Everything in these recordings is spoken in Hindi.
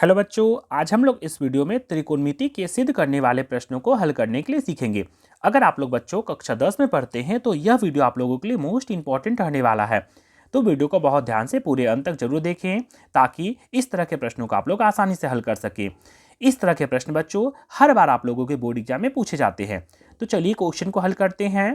हेलो बच्चों, आज हम लोग इस वीडियो में त्रिकोणमिति के सिद्ध करने वाले प्रश्नों को हल करने के लिए सीखेंगे। अगर आप लोग बच्चों कक्षा 10 में पढ़ते हैं तो यह वीडियो आप लोगों के लिए मोस्ट इंपॉर्टेंट रहने वाला है। तो वीडियो को बहुत ध्यान से पूरे अंत तक जरूर देखें ताकि इस तरह के प्रश्नों को आप लोग आसानी से हल कर सकें। इस तरह के प्रश्न बच्चों हर बार आप लोगों के बोर्ड एग्जाम में पूछे जाते हैं। तो चलिए क्वेश्चन को हल करते हैं।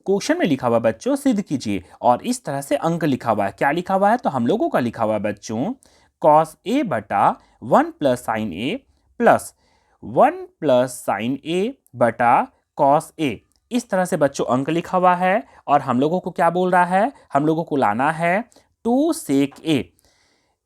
क्वेश्चन में लिखा हुआ बच्चों सिद्ध कीजिए और इस तरह से अंक लिखा हुआ है। क्या लिखा हुआ है? तो हम लोगों का लिखा हुआ है बच्चों कॉस ए बटा 1 प्लस साइन ए प्लस 1 प्लस साइन ए बटा कॉस ए। इस तरह से बच्चों अंक लिखा हुआ है और हम लोगों को क्या बोल रहा है? हम लोगों को लाना है 2 सेक ए।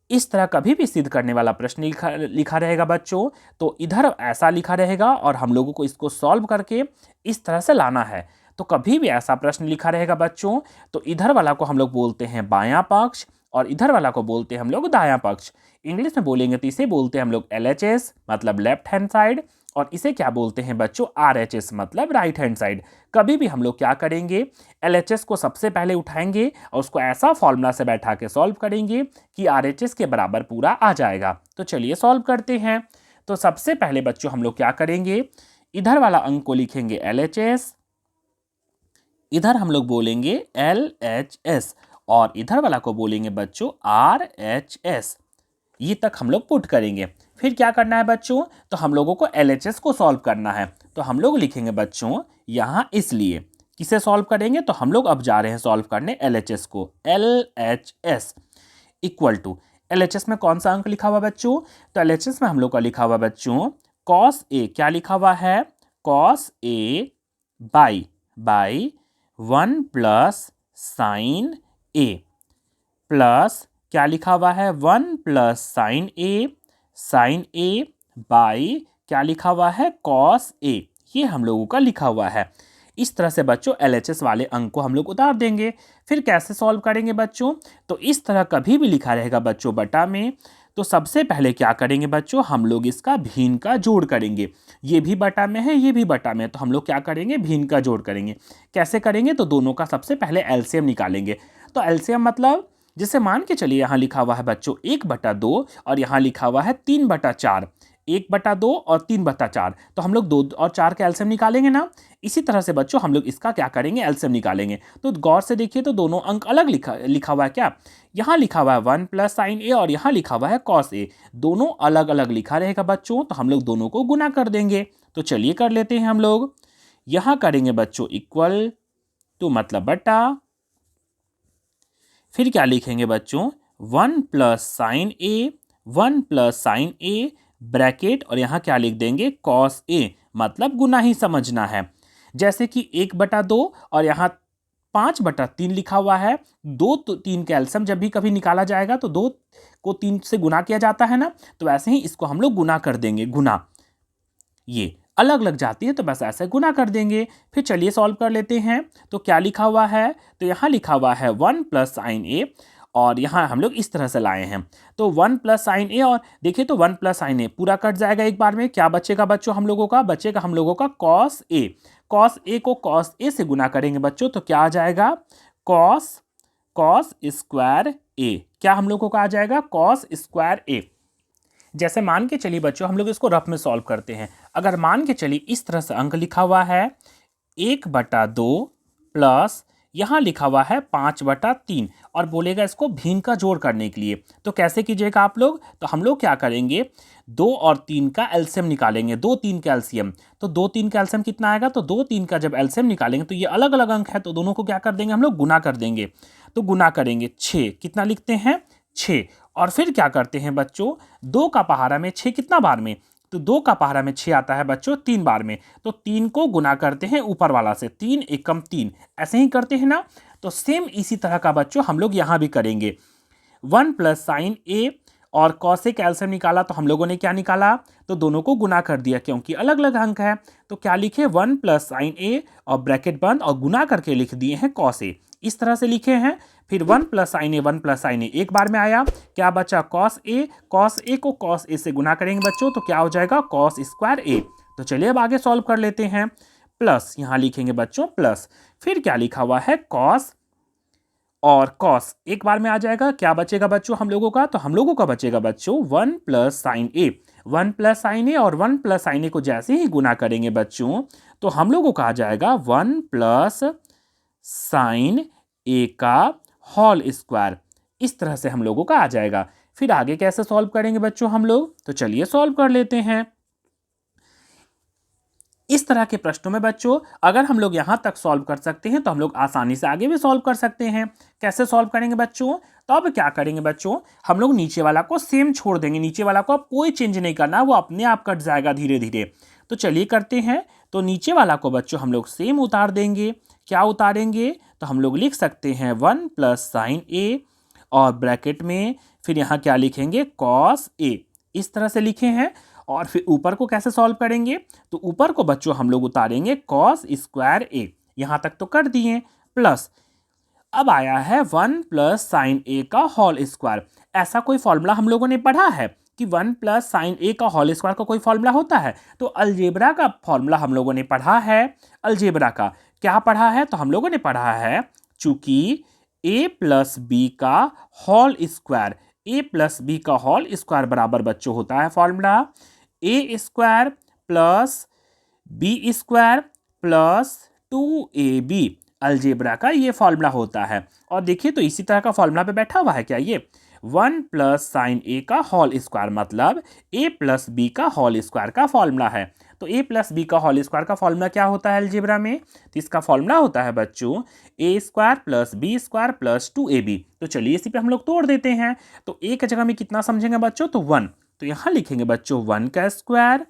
इस तरह कभी भी सिद्ध करने वाला प्रश्न लिखा रहेगा बच्चों तो इधर ऐसा लिखा रहेगा और हम लोगों को इसको सॉल्व करके इस तरह से लाना है। तो कभी भी ऐसा प्रश्न लिखा रहेगा बच्चों तो इधर वाला को हम लोग बोलते हैं बायां पक्ष और इधर वाला को बोलते हैं हम लोग दायां पक्ष। इंग्लिश में बोलेंगे तो इसे बोलते हैं हम लोग LHS मतलब लेफ्ट हैंड साइड और इसे क्या बोलते हैं बच्चों RHS मतलब राइट हैंड साइड। कभी भी हम लोग क्या करेंगे LHS को सबसे पहले उठाएंगे और उसको ऐसा फॉर्मूला से बैठा के सॉल्व करेंगे कि RHS के बराबर पूरा आ जाएगा। तो चलिए सॉल्व करते हैं। तो सबसे पहले बच्चों हम लोग क्या करेंगे, इधर वाला अंक को लिखेंगे LHS, इधर हम लोग बोलेंगे LHS और इधर वाला को बोलेंगे बच्चों RHS। ये तक हम लोग पुट करेंगे। फिर क्या करना है बच्चों, तो हम लोगों को LHS को सॉल्व करना है। तो हम लोग लिखेंगे बच्चों यहाँ इसलिए किसे सॉल्व करेंगे, तो हम लोग अब जा रहे हैं सॉल्व करने LHS को। LHS इक्वल टू LHS में कौन सा अंक लिखा हुआ बच्चों, तो LHS में हम लोग का लिखा हुआ बच्चों कॉस ए। क्या लिखा हुआ है? Cos A by 1 plus sign A plus क्या लिखा हुआ है 1 प्लस साइन ए बाई क्या लिखा हुआ है कॉस ए। ये हम लोगों का लिखा हुआ है। इस तरह से बच्चों LHS वाले अंक को हम लोग उतार देंगे। फिर कैसे सॉल्व करेंगे बच्चों, तो इस तरह कभी भी लिखा रहेगा बच्चों बटा में। तो सबसे पहले क्या करेंगे बच्चों, हम लोग इसका भिन्न का जोड़ करेंगे। ये भी बटा में है, ये भी बटा में है, तो हम लोग क्या करेंगे भिन्न का जोड़ करेंगे। कैसे करेंगे, तो दोनों का सबसे पहले एलसीएम निकालेंगे। तो एलसीएम मतलब जैसे मान के चलिए यहाँ लिखा हुआ है बच्चों 1/2 और यहाँ लिखा हुआ है 3/4। 1/2 और 3/4 तो हम लोग 2 और 4 का एलसीएम निकालेंगे ना। इसी तरह से बच्चों हम लोग इसका क्या करेंगे एलसीएम निकालेंगे। तो गौर से देखिए तो दोनों अंक अलग लिखा हुआ है। क्या यहाँ लिखा हुआ है 1 प्लस साइन ए और यहाँ लिखा हुआ है कॉस ए। दोनों अलग अलग लिखा रहेगा बच्चों, तो हम लोग दोनों को गुना कर देंगे। तो चलिए कर लेते हैं हम लोग। यहाँ करेंगे बच्चों इक्वल टू मतलब बटा, फिर क्या लिखेंगे बच्चों 1 प्लस साइन ए ब्रैकेट और यहाँ क्या लिख देंगे कॉस ए मतलब गुना ही समझना है। जैसे कि 1/2 और यहाँ 5/3 लिखा हुआ है। 2 तो 3 का एलसीएम जब भी कभी निकाला जाएगा तो 2 को 3 से गुना किया जाता है ना, तो वैसे ही इसको हम लोग गुना कर देंगे। गुना ये अलग लग जाती है तो बस ऐसे गुना कर देंगे। फिर चलिए सॉल्व कर लेते हैं। तो क्या लिखा हुआ है, तो यहाँ लिखा हुआ है 1 प्लस साइन ए और यहाँ हम लोग इस तरह से लाए हैं। तो 1 प्लस साइन ए और देखिए तो 1 प्लस साइन ए पूरा कट जाएगा एक बार में। क्या बचेगा बच्चों हम लोगों का? बचेगा हम लोगों का कॉस ए। कॉस ए को कॉस ए से गुना करेंगे बच्चों तो क्या आ जाएगा कॉस स्क्वायर ए। क्या हम लोगों का आ जाएगा कॉस स्क्वायर ए। जैसे मान के चलिए बच्चों हम लोग इसको रफ में सॉल्व करते हैं। अगर मान के चलिए इस तरह से अंक लिखा हुआ है 1/2 प्लस यहाँ लिखा हुआ है 5/3 और बोलेगा इसको भिन्न का जोड़ करने के लिए। तो कैसे कीजिएगा आप लोग, तो हम लोग क्या करेंगे 2 और 3 का एलसीएम निकालेंगे। 2 3 का एलसीएम, तो 2 3 का एलसीएम कितना आएगा, तो 2 3 का जब एलसीएम निकालेंगे तो ये अलग अलग अंक है तो दोनों को क्या कर देंगे हम लोग गुना कर देंगे। तो गुना करेंगे 6, कितना लिखते हैं 6 और फिर क्या करते हैं बच्चों 2 का पहाड़ा में 6 कितना बार में, तो 2 का पहाड़ा में 6 आता है बच्चों 3 बार में। तो 3 को गुना करते हैं ऊपर वाला से, 3 एकम 3 ऐसे ही करते हैं ना। तो सेम इसी तरह का बच्चों हम लोग यहाँ भी करेंगे। 1 प्लस साइन ए और कॉस ए का एलसीएम निकाला तो हम लोगों ने क्या निकाला, तो दोनों को गुना कर दिया क्योंकि अलग अलग अंक है। तो क्या लिखे 1 प्लस साइन ए और ब्रैकेट बंद और गुना करके लिख दिए हैं कॉस ए। इस तरह से लिखे हैं। फिर 1 प्लस साइन ए एक बार में आया। क्या बचा कॉस ए को कॉस ए से गुना करेंगे बच्चों तो क्या हो जाएगा कॉस स्क्वायर ए। तो चलिए अब आगे सॉल्व कर लेते हैं। प्लस यहाँ लिखेंगे बच्चों प्लस, फिर क्या लिखा हुआ है कॉस और कॉस एक बार में आ जाएगा। क्या बचेगा बच्चों हम लोगों का? तो हम लोगों का बचेगा बच्चों 1 प्लस साइन ए। 1 प्लस साइन ए और 1 प्लस साइन ए को जैसे ही गुना करेंगे बच्चों तो हम लोगों का आ जाएगा 1 प्लस साइन ए का होल स्क्वायर। इस तरह से हम लोगों का आ जाएगा। फिर आगे कैसे सॉल्व करेंगे बच्चों हम लोग? तो चलिए सॉल्व कर लेते हैं। इस तरह के प्रश्नों में बच्चों अगर हम लोग यहां तक सॉल्व कर सकते हैं तो हम लोग आसानी से आगे भी सॉल्व कर सकते हैं। कैसे सॉल्व करेंगे बच्चों? तो अब क्या करेंगे बच्चों, हम लोग नीचे वाला को सेम छोड़ देंगे। नीचे वाला को अब कोई चेंज नहीं करना, वो अपने आप कट जाएगा धीरे धीरे। तो चलिए करते हैं। तो नीचे वाला को बच्चों हम लोग सेम उतार देंगे। क्या उतारेंगे? तो हम लोग लिख सकते हैं 1 प्लस साइन ए और ब्रैकेट में फिर यहाँ क्या लिखेंगे? Cos A. इस तरह से लिखे हैं। और फिर ऊपर को कैसे सॉल्व करेंगे? तो ऊपर को बच्चों हम लोग उतारेंगे कॉस स्क्वायर ए। यहां तक तो कर दिए। प्लस अब आया है 1 प्लस साइन ए का होल स्क्वायर। ऐसा कोई फॉर्मूला हम लोगों ने पढ़ा है कि 1 प्लस साइन ए का होल स्क्वायर का कोई फॉर्मूला होता है? तो अलजेब्रा का फॉर्मूला हम लोगों ने पढ़ा है। अलजेब्रा का क्या पढ़ा है? तो हम लोगों ने पढ़ा है चूंकि ए प्लस बी का whole square, a plus b का होल स्क्वायर बराबर बच्चों होता है formula a square plus B square plus 2ab। Algebra का ये फॉर्मूला होता है। और देखिए तो इसी तरह का फॉर्मूला पे बैठा हुआ है क्या ये? 1 प्लस साइन ए का होल स्क्वायर मतलब ए प्लस बी का होल स्क्वायर का फॉर्मूला है। तो ए प्लस बी का होल स्क्वायर का फॉर्मूला क्या होता है अलजेब्रा में? तो इसका फॉर्मूला होता है बच्चों a square plus B square plus 2ab। तो चलिए इसी पे हम लोग तोड़ देते हैं। तो ए की जगह में कितना समझेंगे बच्चों? तो 1। तो यहां लिखेंगे बच्चों 1 का square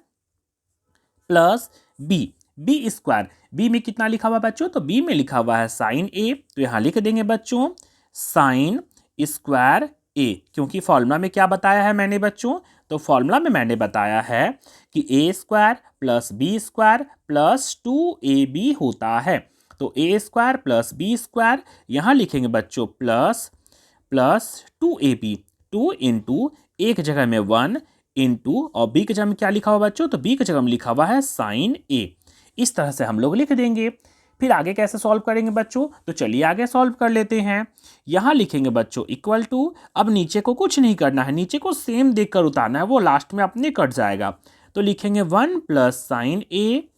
plus B square. B में कितना लिखा हुआ बच्चों? तो बी में लिखा हुआ है साइन ए। तो यहां लिख देंगे बच्चों साइन स्क्वायर ए। क्योंकि फॉर्मूला में क्या बताया है मैंने बच्चों? तो फॉर्मूला में मैंने बताया है कि a square plus B square plus 2ab होता है। तो a square plus B square यहां लिखेंगे बच्चों प्लस प्लस 2ab। 2 इंटू एक जगह में 1 इंटू और बी की जगह में क्या लिखा हुआ बच्चों? तो बी की जगह में लिखा हुआ है साइन ए। इस तरह से हम लोग लिख देंगे। फिर आगे कैसे सॉल्व करेंगे बच्चों? तो चलिए आगे सॉल्व कर लेते हैं। यहां लिखेंगे बच्चों इक्वल टू, अब नीचे को कुछ नहीं करना है, नीचे को सेम देखकर उतारना है, वो लास्ट में अपने कट जाएगा। तो लिखेंगे 1 प्लस साइन ए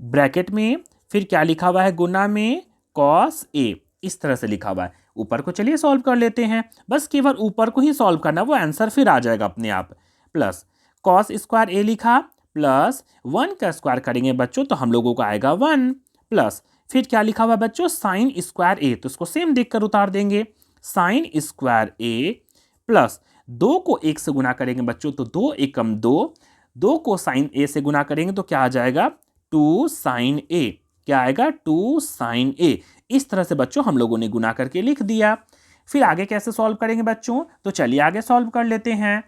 ब्रैकेट में फिर क्या लिखा हुआ है गुना में कॉस ए। इस तरह से लिखा हुआ है। ऊपर को चलिए सॉल्व कर लेते हैं। बस केवल ऊपर को ही सॉल्व करना, वो आंसर फिर आ जाएगा अपने आप। प्लस कॉस स्क्वायर ए लिखा प्लस 1 का स्क्वायर करेंगे बच्चों तो हम लोगों को आएगा 1 प्लस फिर क्या लिखा हुआ बच्चों? साइन स्क्वायर ए। तो उसको सेम देखकर उतार देंगे। साइन स्क्वायर ए प्लस 2 को 1 से गुना करेंगे बच्चों तो 2 एकम 2। 2 को साइन ए से गुना करेंगे तो क्या आ जाएगा? 2 साइन ए। क्या आएगा? 2 साइन ए। इस तरह से बच्चों हम लोगों ने गुना करके लिख दिया। फिर आगे कैसे सॉल्व करेंगे बच्चों? तो चलिए आगे सॉल्व कर लेते हैं।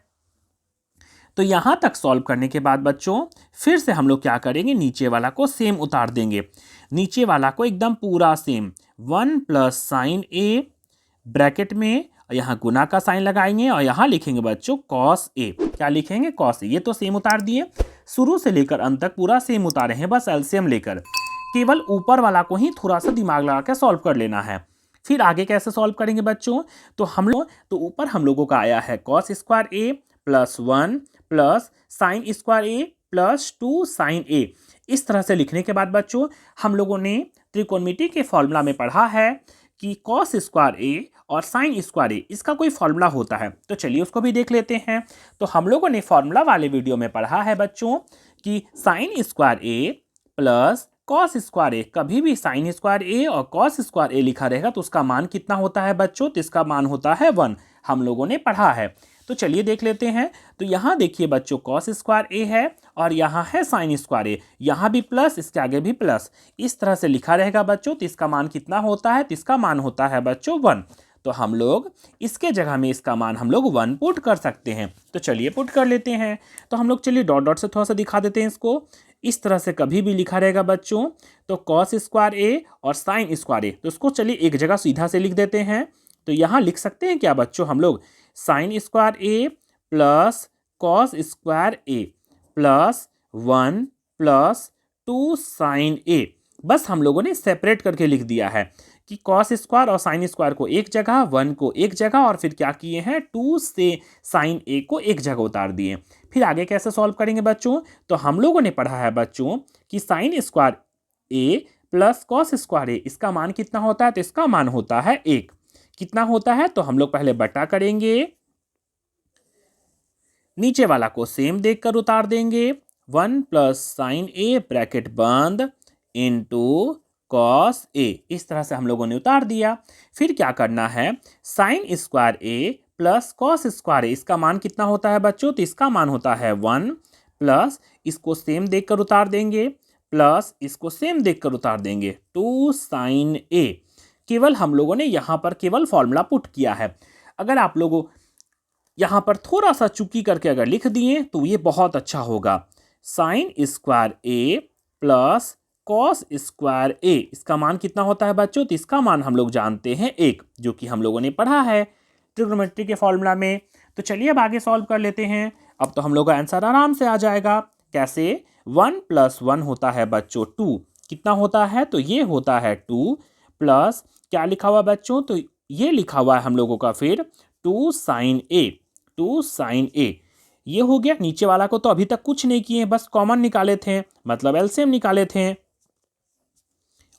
तो यहां तक सॉल्व करने के बाद बच्चों फिर से हम लोग क्या करेंगे? नीचे वाला को सेम उतार देंगे। नीचे वाला को एकदम पूरा same 1 plus sign A bracket में यहाँ गुना का साइन लगाएंगे और यहाँ लिखेंगे बच्चों कॉस ए। क्या लिखेंगे? Cos A. ये तो सेम उतार दिए। शुरू से लेकर अंत तक पूरा सेम उतारे हैं, बस एलसीएम लेकर। केवल ऊपर वाला को ही थोड़ा सा दिमाग लगा कर सॉल्व कर लेना है। फिर आगे कैसे सॉल्व करेंगे बच्चों? तो ऊपर हम लोगों का आया है cos square a plus 1 plus sine square a plus 2 sign ए। इस तरह से लिखने के बाद बच्चों हम लोगों ने त्रिकोणमिति के फॉर्मूला में पढ़ा है कि कॉस स्क्वायर ए और साइन स्क्वायर ए इसका कोई फॉर्मूला होता है। तो चलिए उसको भी देख लेते हैं। तो हम लोगों ने फॉर्मूला वाले वीडियो में पढ़ा है बच्चों कि sine square a plus cos square ए, कभी भी साइन स्क्वायर ए और कॉस स्क्वायर ए लिखा रहेगा तो उसका मान कितना होता है बच्चों? तो इसका मान होता है 1। हम लोगों ने पढ़ा है। तो चलिए देख लेते हैं। तो यहाँ देखिए बच्चों कॉस स्क्वायर ए है और यहाँ है साइन स्क्वायर ए, यहाँ भी प्लस, इसके आगे भी प्लस। इस तरह से लिखा रहेगा बच्चों। तो इसका मान कितना होता है? तो इसका मान होता है बच्चों 1। तो हम लोग इसके जगह में इसका मान हम लोग 1 पुट कर सकते हैं। तो चलिए पुट कर लेते हैं। तो हम लोग चलिए डॉट डॉट से थोड़ा सा दिखा देते हैं इसको। इस तरह से कभी भी लिखा रहेगा बच्चों तो कॉस स्क्वायर ए और साइन स्क्वायर ए, तो उसको चलिए एक जगह सीधा से लिख देते हैं। तो यहाँ लिख सकते हैं क्या बच्चों हम लोग? Sine square a plus cos square a plus 1 plus 2 sign ए। बस हम लोगों ने सेपरेट करके लिख दिया है। कि कॉस स्क्वायर और साइन स्क्वायर को एक जगह, 1 को एक जगह, और फिर क्या किए हैं 2 से साइन ए को एक जगह उतार दिए। फिर आगे कैसे सॉल्व करेंगे बच्चों? तो हम लोगों ने पढ़ा है बच्चों कि sine square a plus cos square ए, इसका मान कितना होता है? तो इसका मान होता है 1। कितना होता है? तो हम लोग पहले बटा करेंगे, नीचे वाला को सेम देखकर उतार देंगे, 1 प्लस साइन ए ब्रैकेट बंद इंटू कॉस ए। इस तरह से हम लोगों ने उतार दिया। फिर क्या करना है, sine square a plus cos square ए, इसका मान कितना होता है बच्चों? तो इसका मान होता है 1 प्लस इसको सेम देखकर उतार देंगे, प्लस इसको सेम देखकर उतार देंगे 2 साइन ए। केवल हम लोगों ने यहां पर केवल फॉर्मूला पुट किया है। अगर आप लोगों यहां पर थोड़ा सा चुकी करके अगर लिख दिए तो ये बहुत अच्छा होगा। Sine square a plus cos square ए, इसका मान कितना होता है बच्चों? तो इसका मान हम लोग जानते हैं 1, जो कि हम लोगों ने पढ़ा है ट्रिग्नोमेट्री के फॉर्मूला में। तो चलिए अब आगे सॉल्व कर लेते हैं। अब तो हम लोग का आंसर आराम से आ जाएगा। कैसे? 1 प्लस 1 होता है बच्चों 2, कितना होता है? तो ये होता है 2 प्लस क्या लिखा हुआ बच्चों? तो ये लिखा हुआ है हम लोगों का फिर 2 साइन ए, 2 साइन ए। ये हो गया। नीचे वाला को तो अभी तक कुछ नहीं किए, बस कॉमन निकाले थे, मतलब एलसीएम निकाले थे,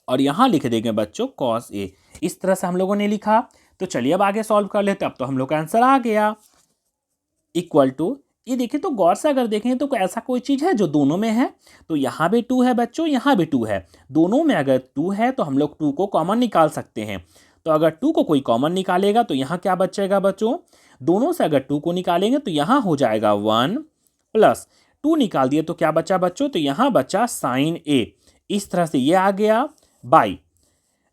और यहां लिख देंगे बच्चों कॉस ए। इस तरह से हम लोगों ने लिखा। तो चलिए अब आगे सॉल्व कर लेते हैं। अब तो हम लोग का आंसर आ गया, इक्वल टू, ये देखिए तो गौर से अगर देखें तो ऐसा कोई चीज़ है जो दोनों में है? तो यहाँ भी 2 है बच्चों, यहाँ भी 2 है। दोनों में अगर 2 है तो हम लोग 2 को कॉमन निकाल सकते हैं। तो अगर 2 को कोई कॉमन निकालेगा तो यहाँ क्या बचेगा बच्चों? दोनों से अगर 2 को निकालेंगे तो यहाँ हो जाएगा 1 प्लस 2 निकाल दिए तो क्या बचा बच्चों? तो यहाँ बचा साइन ए। इस तरह से ये आ गया बाई।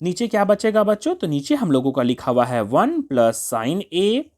नीचे क्या बचेगा बच्चों? तो नीचे हम लोगों का लिखा हुआ है 1 प्लस साइन ए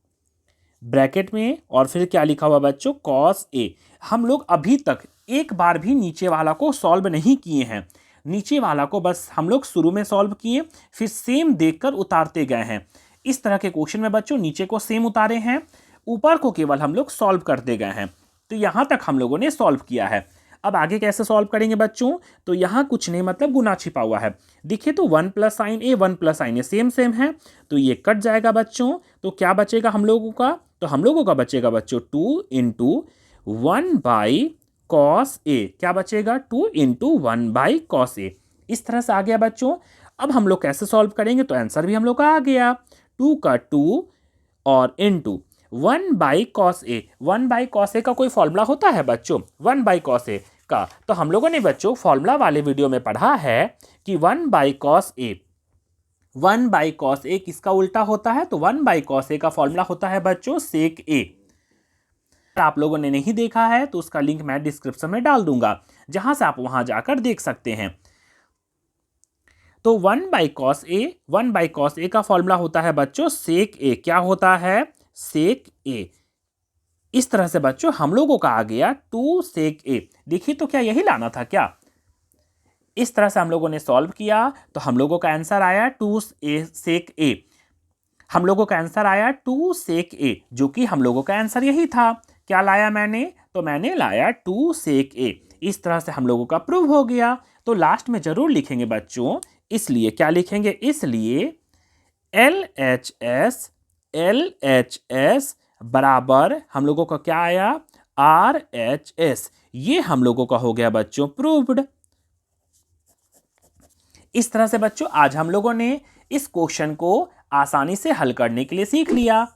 ब्रैकेट में, और फिर क्या लिखा हुआ बच्चों? Cos A. हम लोग अभी तक एक बार भी नीचे वाला को सॉल्व नहीं किए हैं। नीचे वाला को बस हम लोग शुरू में सॉल्व किए, फिर सेम देखकर उतारते गए हैं। इस तरह के क्वेश्चन में बच्चों नीचे को सेम उतारे हैं, ऊपर को केवल हम लोग सॉल्व करते गए हैं। तो यहाँ तक हम लोगों ने सॉल्व किया है। अब आगे कैसे सॉल्व करेंगे बच्चों? तो यहाँ कुछ नहीं, मतलब गुना छिपा हुआ है। देखिए तो 1 प्लस साइन ए, 1 प्लस साइन ए सेम सेम है, तो ये कट जाएगा बच्चों। तो क्या बचेगा हम लोगों का? तो हम लोगों का बचेगा बच्चों 2 इंटू 1 बाई कॉस ए। क्या बचेगा? 2 इंटू 1 बाई कॉस ए। इस तरह से आ गया बच्चों। अब हम लोग कैसे सॉल्व करेंगे? तो आंसर भी हम लोग का आ गया, 2 का 2 और into 1 by cos a. 1 by cos a का कोई फॉर्मूला होता है बच्चों? 1 बाई कॉस ए का तो हम लोगों ने बच्चों फॉर्मूला वाले वीडियो में पढ़ा है कि 1 by cos a, 1 by cos a किसका उल्टा होता है? तो 1 बाई कॉस ए का फॉर्मूला होता है बच्चों सेक ए। अगर आप लोगों ने नहीं देखा है तो उसका लिंक मैं डिस्क्रिप्शन में डाल दूंगा, जहां से आप वहां जाकर देख सकते हैं। तो 1 by cos a, 1 by cos a का फॉर्मूला होता है बच्चों सेक ए। क्या होता है? सेक ए। इस तरह से बच्चों हम लोगों का आ गया 2 सेक ए। देखिए तो क्या यही लाना था क्या? इस तरह से हम लोगों ने सॉल्व किया तो हम लोगों का आंसर आया 2 सेक ए। हम लोगों का आंसर आया 2 सेक ए, जो कि हम लोगों का आंसर यही था। क्या लाया मैंने? तो मैंने लाया 2 सेक ए। इस तरह से हम लोगों का प्रूव हो गया। तो लास्ट में जरूर लिखेंगे बच्चों, इसलिए क्या लिखेंगे? इसलिए LHS बराबर हम लोगों का क्या आया? RHS। ये हम लोगों का हो गया बच्चों प्रूव्ड। इस तरह से बच्चों आज हम लोगों ने इस क्वेश्चन को आसानी से हल करने के लिए सीख लिया।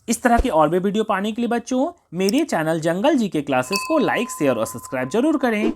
इस तरह की और भी वीडियो पाने के लिए बच्चों मेरे चैनल जंगल जी के क्लासेस को लाइक, शेयर और सब्सक्राइब जरूर करें।